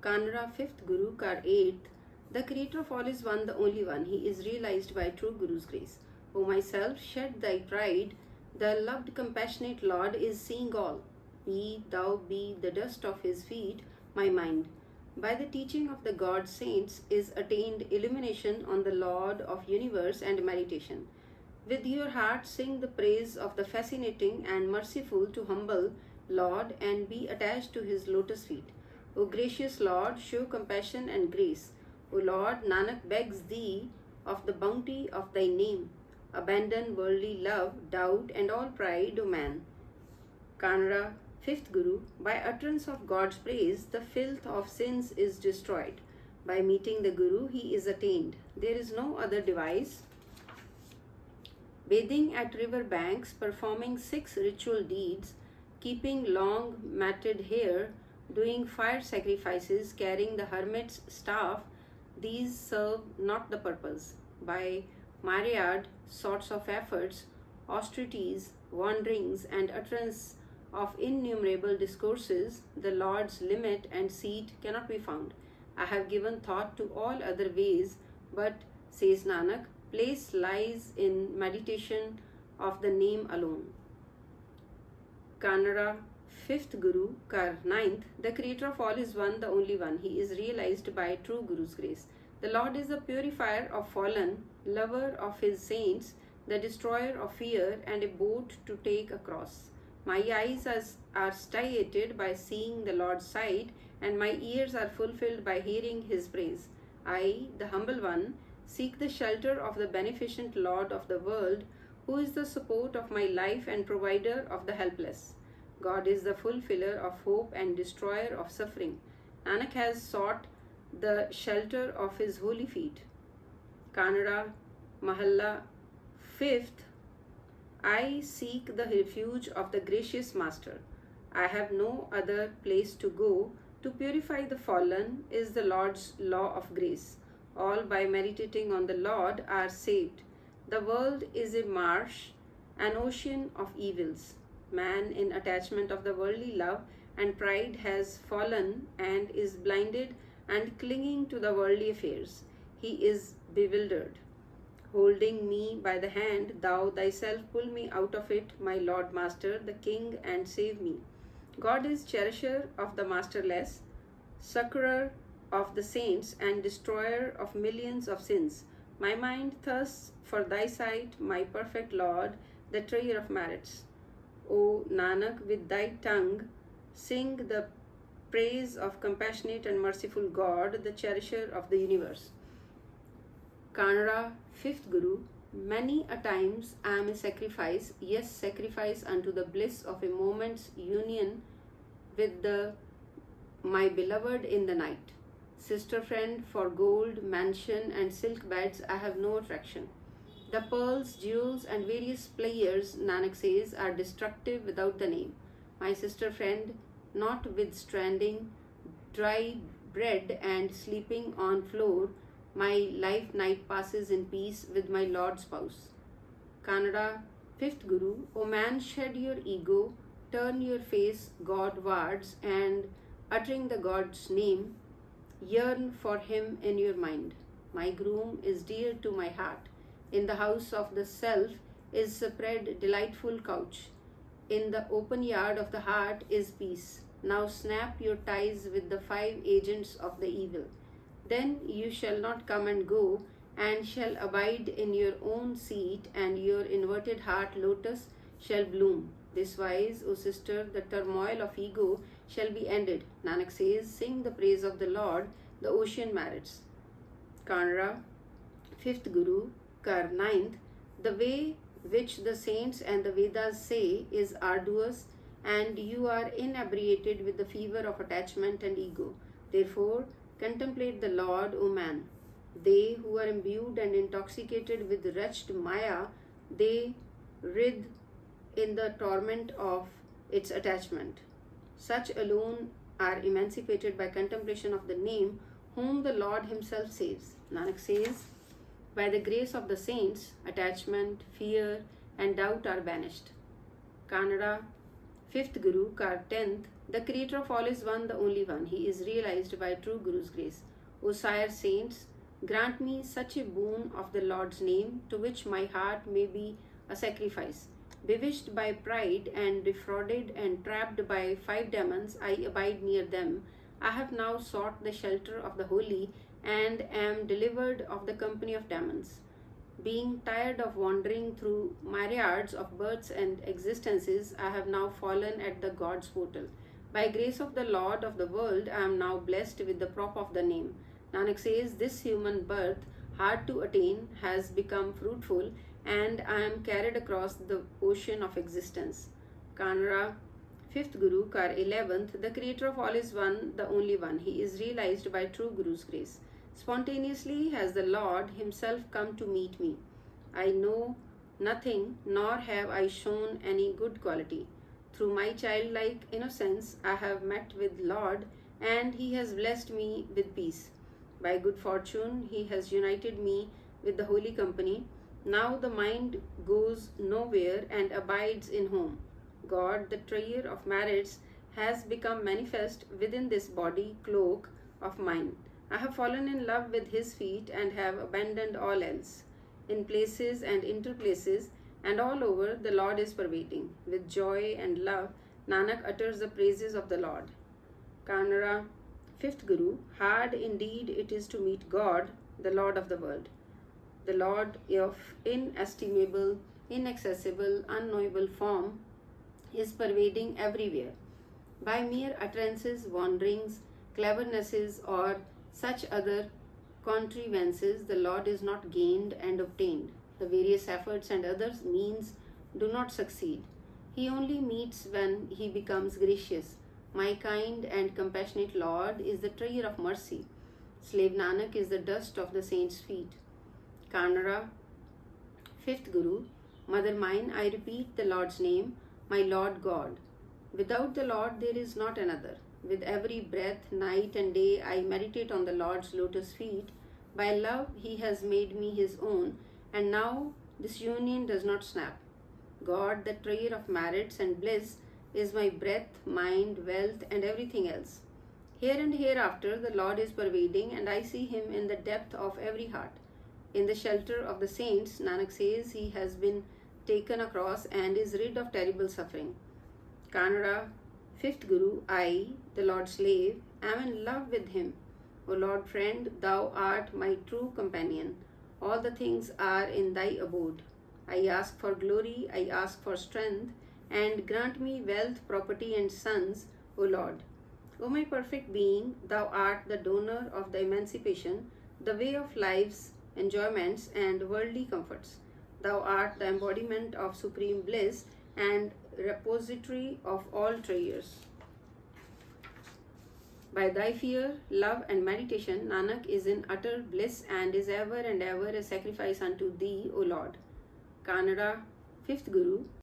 Kanra, 5th Guru, Kar 8th. The Creator of all is one, the only one. He is realized by true Guru's grace. O myself, shed thy pride. The loved, compassionate Lord is seeing all. Thou be the dust of his feet, my mind. By the teaching of the God saints is attained illumination on the Lord of universe and meditation. With your heart sing the praise of the fascinating and merciful to humble Lord and be attached to his lotus feet. O gracious Lord, show compassion and grace. O Lord, Nanak begs thee of the bounty of thy name. Abandon worldly love, doubt, and all pride, O man. Kanra, 5th Guru, by utterance of God's praise, the filth of sins is destroyed. By meeting the Guru, he is attained. There is no other device. Bathing at river banks, performing 6 ritual deeds, keeping long matted hair, doing fire sacrifices, carrying the hermit's staff, these serve not the purpose. By myriad sorts of efforts, austerities, wanderings, and utterance of innumerable discourses, the Lord's limit and seat cannot be found. I have given thought to all other ways, but, says Nanak, place lies in meditation of the name alone. Kanra, 5th Guru, Kar 9th. The Creator of all is one, the only one. He is realized by true Guru's grace. The Lord is the purifier of fallen, lover of his saints, the destroyer of fear, and a boat to take across. My eyes are satiated by seeing the Lord's sight, and my ears are fulfilled by hearing his praise. I, the humble one, seek the shelter of the beneficent Lord of the world, who is the support of my life and provider of the helpless. God is the fulfiller of hope and destroyer of suffering. Nanak has sought the shelter of his holy feet. Kanra, Mahalla, 5th. I seek the refuge of the gracious Master. I have no other place to go. To purify the fallen is the Lord's law of grace. All by meditating on the Lord are saved. The world is a marsh, an ocean of evils. Man in attachment of the worldly love and pride has fallen and is blinded and clinging to the worldly affairs. He is bewildered. Holding me by the hand, thou thyself pull me out of it, my Lord Master, the King, and save me. God is cherisher of the masterless, succorer of the saints, and destroyer of millions of sins. My mind thirsts for thy sight, my perfect Lord, the treasure of merits. O Nanak, with thy tongue sing the praise of compassionate and merciful God, the cherisher of the universe. Kanra, 5th Guru, many a times I am a sacrifice, yes, sacrifice unto the bliss of a moment's union with my beloved in the night. Sister friend, for gold, mansion, and silk beds I have no attraction. The pearls, jewels, and various players, Nanak says, are destructive without the name. My sister friend, notwithstanding dry bread and sleeping on floor, my life night passes in peace with my Lord spouse. Kanra, 5th Guru, O man, shed your ego, turn your face Godwards, and uttering the God's name, yearn for him in your mind. My groom is dear to my heart. In the house of the self is spread delightful couch. In the open yard of the heart is peace. Now snap your ties with the 5 agents of the evil. Then you shall not come and go, and shall abide in your own seat, and your inverted heart lotus shall bloom. This wise, O sister, the turmoil of ego shall be ended. Nanak says, sing the praise of the Lord, the ocean merits. Karna, 5th Guru, Kar 9th. The way which the saints and the Vedas say is arduous, and you are inebriated with the fever of attachment and ego. Therefore, contemplate the Lord, O man. They who are imbued and intoxicated with wretched Maya, they writhe in the torment of its attachment. Such alone are emancipated by contemplation of the name, whom the Lord himself saves. Nanak says, by the grace of the saints, attachment, fear, and doubt are banished. Kanra, 5th Guru, Kar 10th. The creator of all is one, the only one. He is realized by true Guru's grace. O sire saints, grant me such a boon of the Lord's name, to which my heart may be a sacrifice. Bewitched by pride and defrauded and trapped by 5 demons, I abide near them. I have now sought the shelter of the holy and am delivered of the company of demons. Being tired of wandering through myriads of births and existences, I have now fallen at the God's portal. By grace of the Lord of the world, I am now blessed with the prop of the name. Nanak says, this human birth, hard to attain, has become fruitful, and I am carried across the ocean of existence. Karna, 5th Guru, Kar 11th, the creator of all is one, the only one. He is realized by true Guru's grace. Spontaneously has the Lord himself come to meet me. I know nothing, nor have I shown any good quality. Through my childlike innocence, I have met with Lord, and he has blessed me with peace. By good fortune, he has united me with the holy company. Now the mind goes nowhere and abides in home. God, the treasure of merits, has become manifest within this body cloak of mine. I have fallen in love with his feet and have abandoned all else. In places and interplaces and all over, the Lord is pervading. With joy and love, Nanak utters the praises of the Lord. Karna, 5th Guru, hard indeed it is to meet God, the Lord of the world. The Lord of inestimable, inaccessible, unknowable form is pervading everywhere. By mere utterances, wanderings, clevernesses, or such other contrivances, the Lord is not gained and obtained. The various efforts and other means do not succeed. He only meets when he becomes gracious. My kind and compassionate Lord is the treasure of mercy. Slave Nanak is the dust of the saints' feet. Karna, 5th Guru, Mother mine, I repeat the Lord's name, my Lord God. Without the Lord there is not another. With every breath, night and day, I meditate on the Lord's lotus feet. By love, he has made me his own, and now this union does not snap. God, the treasure of merits and bliss, is my breath, mind, wealth, and everything else. Here and hereafter, the Lord is pervading, and I see him in the depth of every heart. In the shelter of the saints, Nanak says, he has been taken across and is rid of terrible suffering. Karna, 5th Guru, I, the Lord's slave, am in love with him. O Lord friend, thou art my true companion. All the things are in thy abode. I ask for glory, I ask for strength, and grant me wealth, property, and sons, O Lord. O my perfect being, thou art the donor of the emancipation, the way of life's enjoyments and worldly comforts. Thou art the embodiment of supreme bliss and repository of all treasures. By thy fear, love, and meditation, Nanak is in utter bliss and is ever and ever a sacrifice unto thee, O Lord. Karna, 5th Guru,